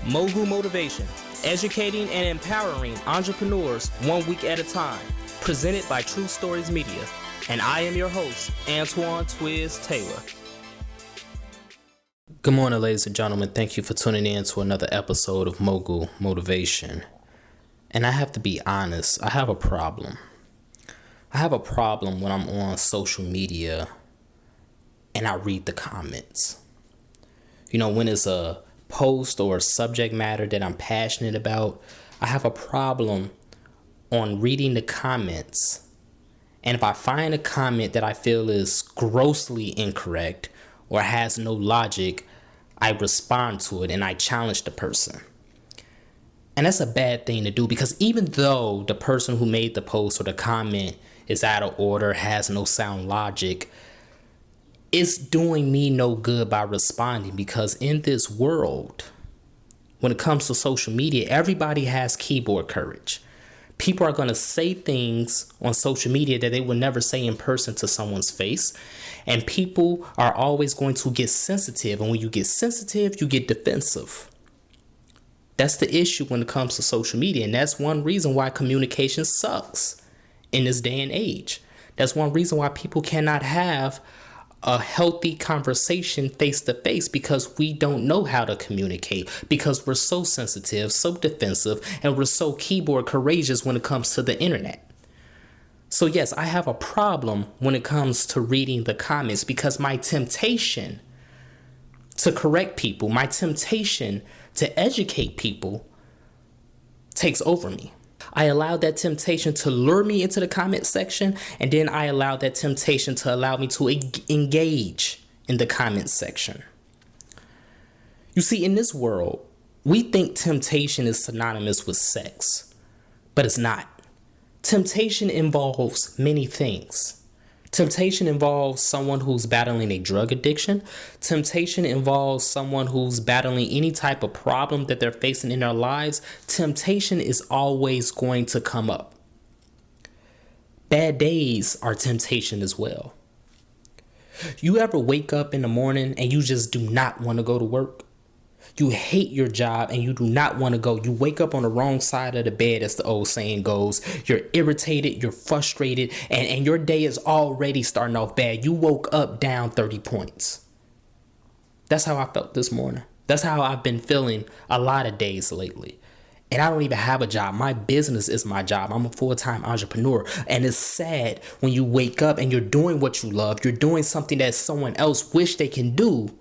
Mogul Motivation, educating and empowering entrepreneurs 1 week at a time. Presented by True Stories Media. And I am your host, Antoine Twiz Taylor. Good morning, ladies and gentlemen. Thank you for tuning in to another episode of Mogul Motivation. And I have to be honest, I have a problem. I have a problem when I'm on social media and I read the comments. You know, when it's a post or a subject matter that I'm passionate about, I have a problem on reading the comments. And if I find a comment that I feel is grossly incorrect or has no logic, I respond to it and I challenge the person. And that's a bad thing to do, because even though the person who made the post or the comment is out of order, has no sound logic, it's doing me no good by responding, because in this world, when it comes to social media, everybody has keyboard courage. People are going to say things on social media that they would never say in person to someone's face. And people are always going to get sensitive. And when you get sensitive, you get defensive. That's the issue when it comes to social media. And that's one reason why communication sucks in this day and age. That's one reason why people cannot have a healthy conversation face to face, because we don't know how to communicate, because we're so sensitive, so defensive, and we're so keyboard courageous when it comes to the internet. So yes, I have a problem when it comes to reading the comments, because my temptation to correct people, my temptation to educate people takes over me. I allow that temptation to lure me into the comment section, and then I allow that temptation to allow me to engage in the comment section. You see, in this world, we think temptation is synonymous with sex, but it's not. Temptation involves many things. Temptation involves someone who's battling a drug addiction. Temptation involves someone who's battling any type of problem that they're facing in their lives. Temptation is always going to come up. Bad days are temptation as well. You ever wake up in the morning and you just do not want to go to work? You hate your job and you do not want to go. You wake up on the wrong side of the bed, as the old saying goes. You're irritated, you're frustrated, and your day is already starting off bad. You woke up down 30 points. That's how I felt this morning. That's how I've been feeling a lot of days lately. And I don't even have a job. My business is my job. I'm a full-time entrepreneur. And it's sad when you wake up and you're doing what you love. You're doing something that someone else wish they can do.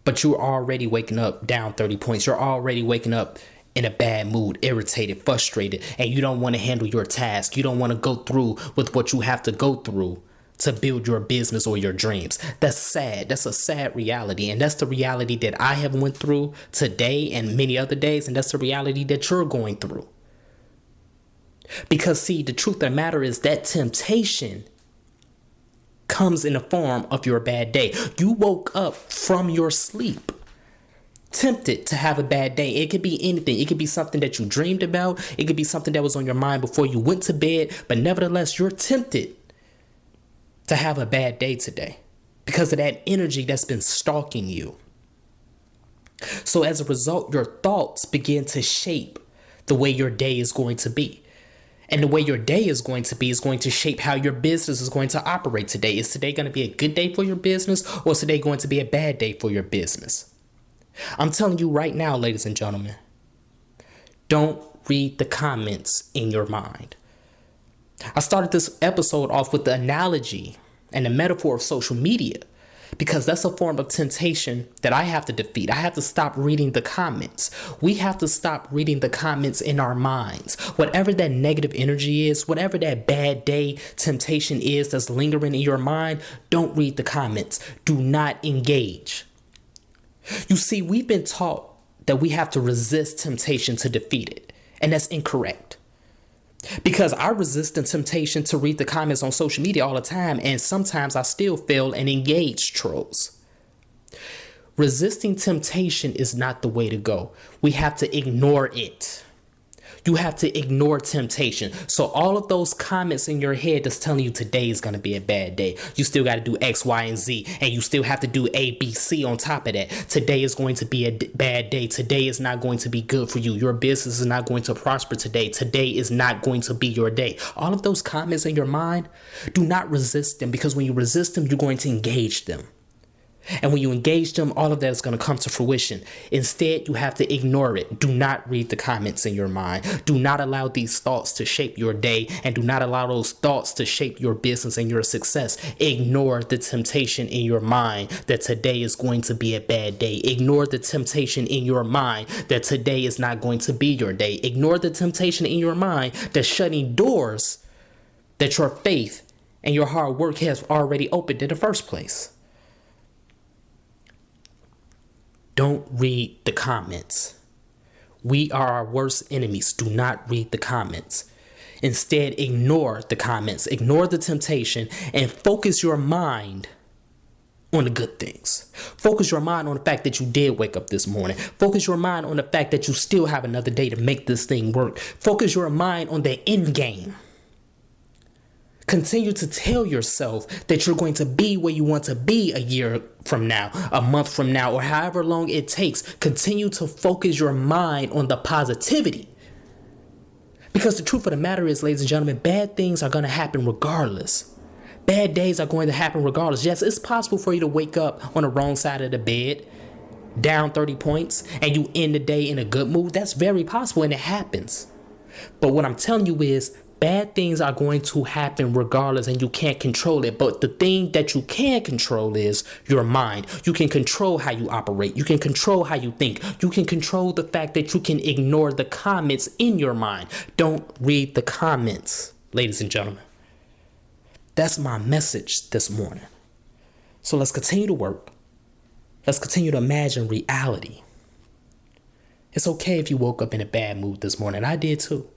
But you're already waking up down 30 points. You're already waking up in a bad mood, irritated, frustrated, and you don't want to handle your task. You don't want to go through with what you have to go through to build your business or your dreams. That's sad. That's a sad reality. And that's the reality that I have went through today and many other days. And that's the reality that you're going through. Because see, the truth of the matter is that temptation comes in the form of your bad day. You woke up from your sleep tempted to have a bad day. It could be anything. It could be something that you dreamed about. It could be something that was on your mind before you went to bed. But nevertheless, you're tempted to have a bad day today because of that energy that's been stalking you. So as a result, your thoughts begin to shape the way your day is going to be. And the way your day is going to shape how your business is going to operate today. Is today going to be a good day for your business, or is today going to be a bad day for your business? I'm telling you right now, ladies and gentlemen, don't read the comments in your mind. I started this episode off with the analogy and the metaphor of social media, because that's a form of temptation that I have to defeat. I have to stop reading the comments. We have to stop reading the comments in our minds. Whatever that negative energy is, whatever that bad day temptation is that's lingering in your mind, don't read the comments. Do not engage. You see, we've been taught that we have to resist temptation to defeat it, and that's incorrect. Because I resist the temptation to read the comments on social media all the time, and sometimes I still fail and engage trolls. Resisting temptation is not the way to go. We have to ignore it. You have to ignore temptation. So all of those comments in your head that's telling you today is going to be a bad day. You still got to do X, Y, and Z. And you still have to do A, B, C on top of that. Today is going to be a bad day. Today is not going to be good for you. Your business is not going to prosper today. Today is not going to be your day. All of those comments in your mind, do not resist them, because when you resist them, you're going to engage them. And when you engage them, all of that is going to come to fruition. Instead, you have to ignore it. Do not read the comments in your mind. Do not allow these thoughts to shape your day, and do not allow those thoughts to shape your business and your success. Ignore the temptation in your mind that today is going to be a bad day. Ignore the temptation in your mind that today is not going to be your day. Ignore the temptation in your mind that's shutting doors that your faith and your hard work has already opened in the first place. Don't read the comments. We are our worst enemies. Do not read the comments. Instead, ignore the comments, ignore the temptation, and focus your mind on the good things. Focus your mind on the fact that you did wake up this morning. Focus your mind on the fact that you still have another day to make this thing work. Focus your mind on the end game. Continue to tell yourself that you're going to be where you want to be a year from now, a month from now, or however long it takes. Continue to focus your mind on the positivity. Because the truth of the matter is, ladies and gentlemen, bad things are going to happen regardless. Bad days are going to happen regardless. Yes, it's possible for you to wake up on the wrong side of the bed, down 30 points, and you end the day in a good mood. That's very possible, and it happens. But what I'm telling you is, bad things are going to happen regardless, and you can't control it. But the thing that you can control is your mind. You can control how you operate. You can control how you think. You can control the fact that you can ignore the comments in your mind. Don't read the comments, ladies and gentlemen. That's my message this morning. So let's continue to work. Let's continue to imagine reality. It's okay if you woke up in a bad mood this morning. I did too.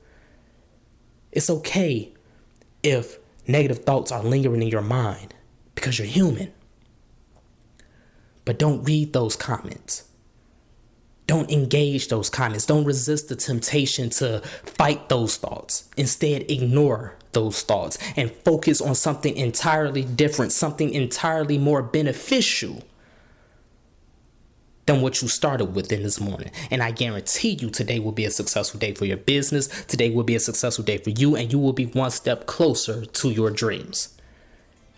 It's okay if negative thoughts are lingering in your mind, because you're human. But don't read those comments. Don't engage those comments. Don't resist the temptation to fight those thoughts. Instead, ignore those thoughts and focus on something entirely different, something entirely more beneficial than what you started with in this morning. And I guarantee you today will be a successful day for your business. Today will be a successful day for you, and you will be one step closer to your dreams.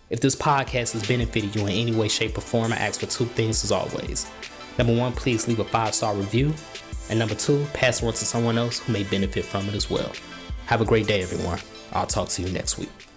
If this podcast has benefited you in any way, shape, or form, I ask for two things as always. Number one, please leave a 5-star review. And number two, pass it on to someone else who may benefit from it as well. Have a great day, everyone. I'll talk to you next week.